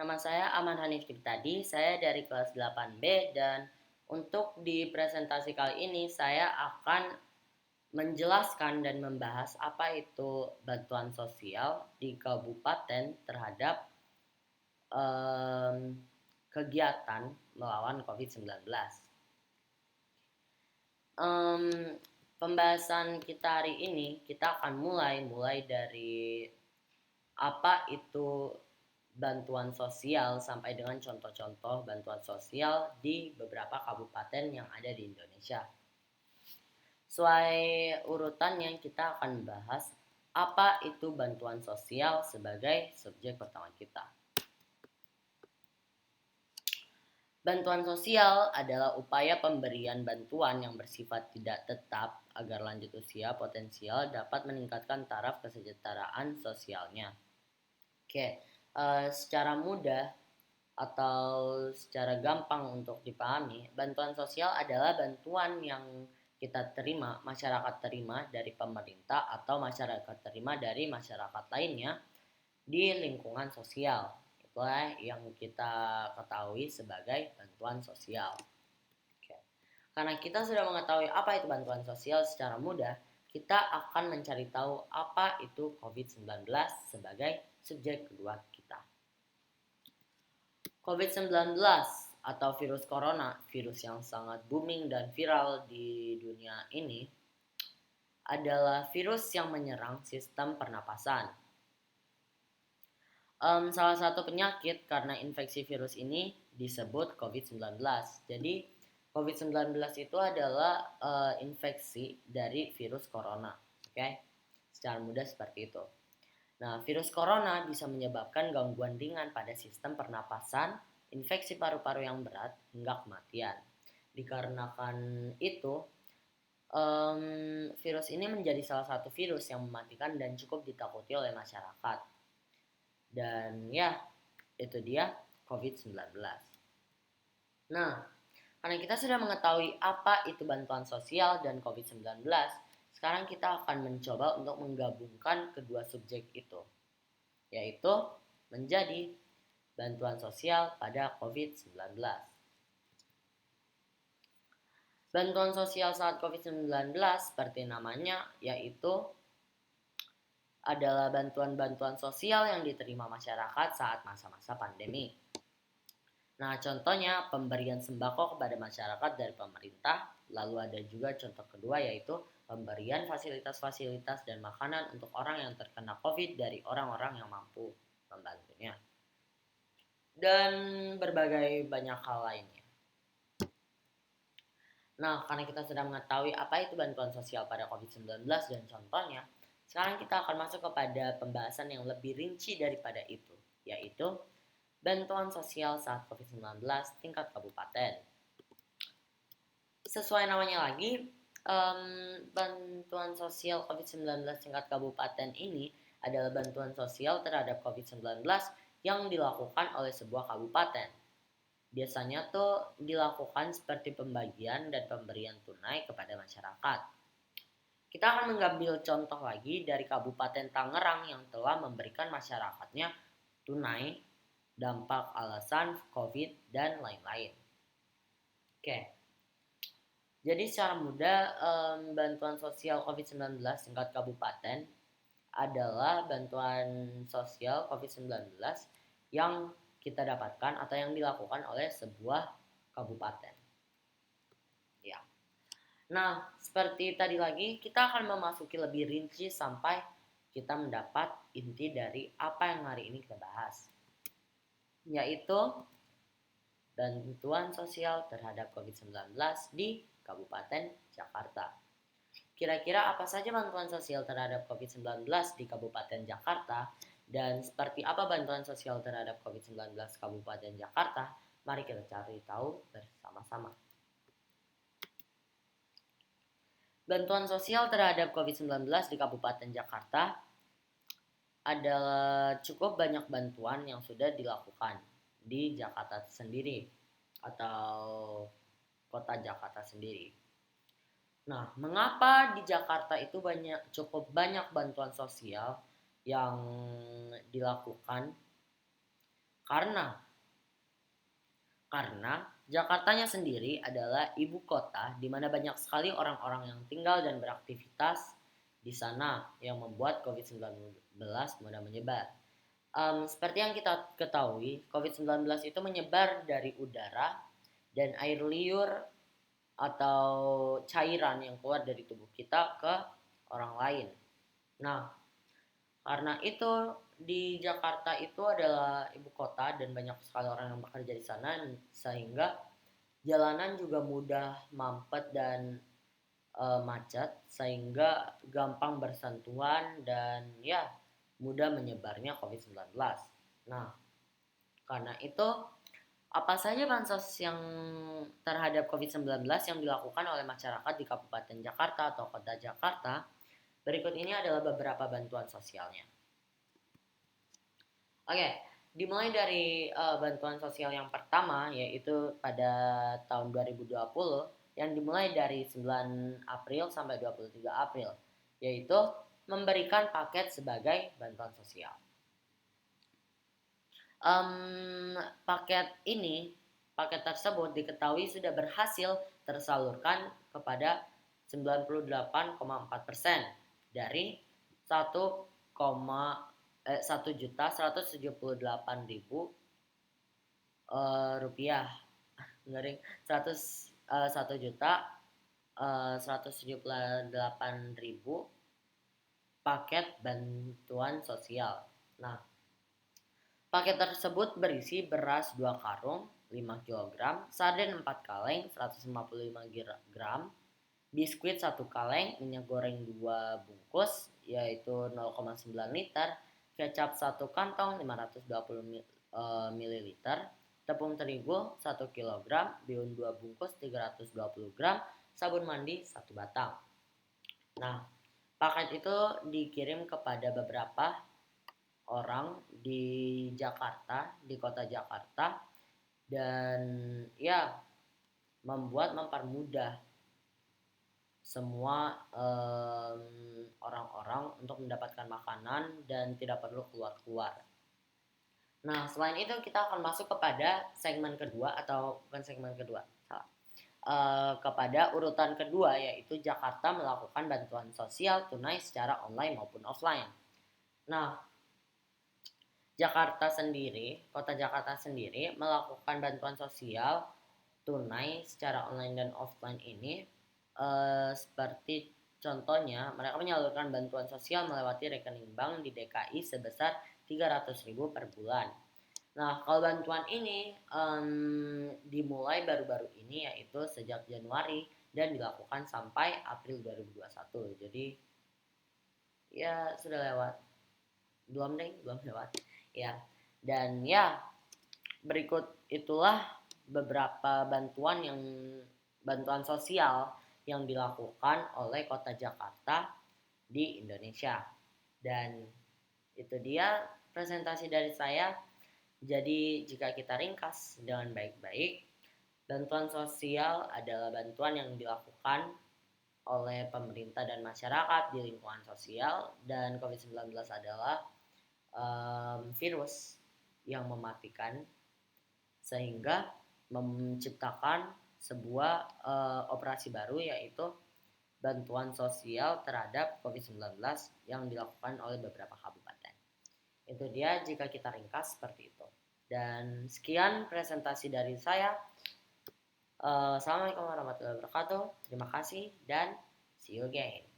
Nama saya Aman Hanif Tadi, saya dari kelas 8B dan untuk di presentasi kali ini saya akan menjelaskan dan membahas apa itu bantuan sosial di kabupaten terhadap em, kegiatan melawan COVID-19. Em, Pembahasan kita hari ini kita akan mulai dari apa itu bantuan sosial sampai dengan contoh-contoh bantuan sosial di beberapa kabupaten yang ada di Indonesia. Sesuai urutannya kita akan membahas apa itu bantuan sosial sebagai subjek pertama kita. Bantuan sosial adalah upaya pemberian bantuan yang bersifat tidak tetap agar lanjut usia potensial dapat meningkatkan taraf kesejahteraan sosialnya. Oke, secara mudah atau secara gampang untuk dipahami, bantuan sosial adalah bantuan yang kita terima, masyarakat terima dari pemerintah atau masyarakat terima dari masyarakat lainnya di lingkungan sosial. Itulah yang kita ketahui sebagai bantuan sosial. Oke. Karena kita sudah mengetahui apa itu bantuan sosial secara mudah, kita akan mencari tahu apa itu COVID-19 sebagai subjek kedua kita. COVID-19 atau virus corona, virus yang sangat booming dan viral di dunia ini, adalah virus yang menyerang sistem pernapasan. Salah satu penyakit karena infeksi virus ini disebut COVID-19. Jadi COVID-19 itu adalah infeksi dari virus corona. Oke? Secara mudah seperti itu. Nah, virus corona bisa menyebabkan gangguan ringan pada sistem pernapasan, infeksi paru-paru yang berat, hingga kematian. Dikarenakan itu, virus ini menjadi salah satu virus yang mematikan dan cukup ditakuti oleh masyarakat. Dan ya, itu dia COVID-19. Nah, karena kita sudah mengetahui apa itu bantuan sosial dan COVID-19, sekarang kita akan mencoba untuk menggabungkan kedua subjek itu, yaitu menjadi bantuan sosial pada COVID-19. Bantuan sosial saat COVID-19 seperti namanya, yaitu adalah bantuan-bantuan sosial yang diterima masyarakat saat masa-masa pandemi. Nah, contohnya pemberian sembako kepada masyarakat dari pemerintah, lalu ada juga contoh kedua yaitu pemberian fasilitas-fasilitas dan makanan untuk orang yang terkena COVID dari orang-orang yang mampu membantunya. Dan berbagai banyak hal lainnya. Nah, karena kita sudah mengetahui apa itu bantuan sosial pada COVID-19 dan contohnya, sekarang kita akan masuk kepada pembahasan yang lebih rinci daripada itu, yaitu bantuan sosial saat COVID-19 tingkat kabupaten. Sesuai namanya lagi, bantuan sosial COVID-19 tingkat kabupaten ini adalah bantuan sosial terhadap COVID-19 yang dilakukan oleh sebuah kabupaten. Biasanya tuh dilakukan seperti pembagian dan pemberian tunai kepada masyarakat. Kita akan mengambil contoh lagi dari Kabupaten Tangerang yang telah memberikan masyarakatnya tunai, dampak alasan COVID, dan lain-lain. Oke. Jadi secara mudah, bantuan sosial COVID-19 tingkat kabupaten adalah bantuan sosial COVID-19 yang kita dapatkan atau yang dilakukan oleh sebuah kabupaten. Ya. Nah, seperti tadi lagi, kita akan memasuki lebih rinci sampai kita mendapat inti dari apa yang hari ini kita bahas, yaitu bantuan sosial terhadap COVID-19 di Kabupaten Jakarta. Kira-kira apa saja bantuan sosial terhadap COVID-19 di Kabupaten Jakarta dan seperti apa bantuan sosial terhadap COVID-19 Kabupaten Jakarta? Mari kita cari tahu bersama-sama. Bantuan sosial terhadap COVID-19 di Kabupaten Jakarta adalah cukup banyak bantuan yang sudah dilakukan di Jakarta sendiri atau kota Jakarta sendiri. Nah, mengapa di Jakarta itu cukup banyak bantuan sosial yang dilakukan? Karena karena Jakartanya sendiri adalah ibu kota di mana banyak sekali orang-orang yang tinggal dan beraktivitas di sana yang membuat COVID-19 mudah menyebar. Seperti yang kita ketahui, COVID-19 itu menyebar dari udara dan air liur atau cairan yang keluar dari tubuh kita ke orang lain. Nah, karena itu di Jakarta itu adalah ibu kota dan banyak sekali orang yang bekerja di sana sehingga jalanan juga mudah mampet dan macet sehingga gampang bersentuhan dan ya mudah menyebarnya COVID-19. Nah, karena itu apa saja bansos yang terhadap COVID-19 yang dilakukan oleh masyarakat di Kabupaten Jakarta atau Kota Jakarta? Berikut ini adalah beberapa bantuan sosialnya. Oke, dimulai dari bantuan sosial yang pertama yaitu pada tahun 2020 yang dimulai dari 9 April sampai 23 April yaitu memberikan paket sebagai bantuan sosial. Paket tersebut diketahui sudah berhasil tersalurkan kepada 98,4% dari 1.178.000 rupiah, garing 1.178.000 paket bantuan sosial. Nah, paket tersebut berisi beras 2 karung 5 kg, sarden 4 kaleng 155 gram, biskuit 1 kaleng, minyak goreng 2 bungkus yaitu 0,9 liter, kecap 1 kantong 520 ml, tepung terigu 1 kg, bihun 2 bungkus 320 gram, sabun mandi 1 batang. Nah, paket itu dikirim kepada beberapa orang di Jakarta, di kota Jakarta dan ya mempermudah semua orang-orang untuk mendapatkan makanan dan tidak perlu keluar-keluar. Nah, selain itu kita akan masuk kepada segmen kedua atau bukan segmen kedua, salah. Kepada urutan kedua yaitu Jakarta melakukan bantuan sosial tunai secara online maupun offline. Nah, Kota Jakarta sendiri melakukan bantuan sosial tunai secara online dan offline ini seperti contohnya mereka menyalurkan bantuan sosial melewati rekening bank di DKI sebesar 300.000 per bulan. Nah, kalau bantuan ini dimulai baru-baru ini yaitu sejak Januari dan dilakukan sampai April 2021. Jadi ya sudah lewat. Belum lewat. Ya. Dan ya berikut itulah beberapa bantuan sosial yang dilakukan oleh Kota Jakarta di Indonesia. Dan itu dia presentasi dari saya. Jadi jika kita ringkas dengan baik-baik, bantuan sosial adalah bantuan yang dilakukan oleh pemerintah dan masyarakat di lingkungan sosial, dan COVID-19 adalah virus yang mematikan sehingga menciptakan sebuah operasi baru yaitu bantuan sosial terhadap COVID-19 yang dilakukan oleh beberapa kabupaten. Itu dia jika kita ringkas seperti itu. Dan sekian presentasi dari saya. Assalamualaikum warahmatullahi wabarakatuh. Terima kasih dan see you again.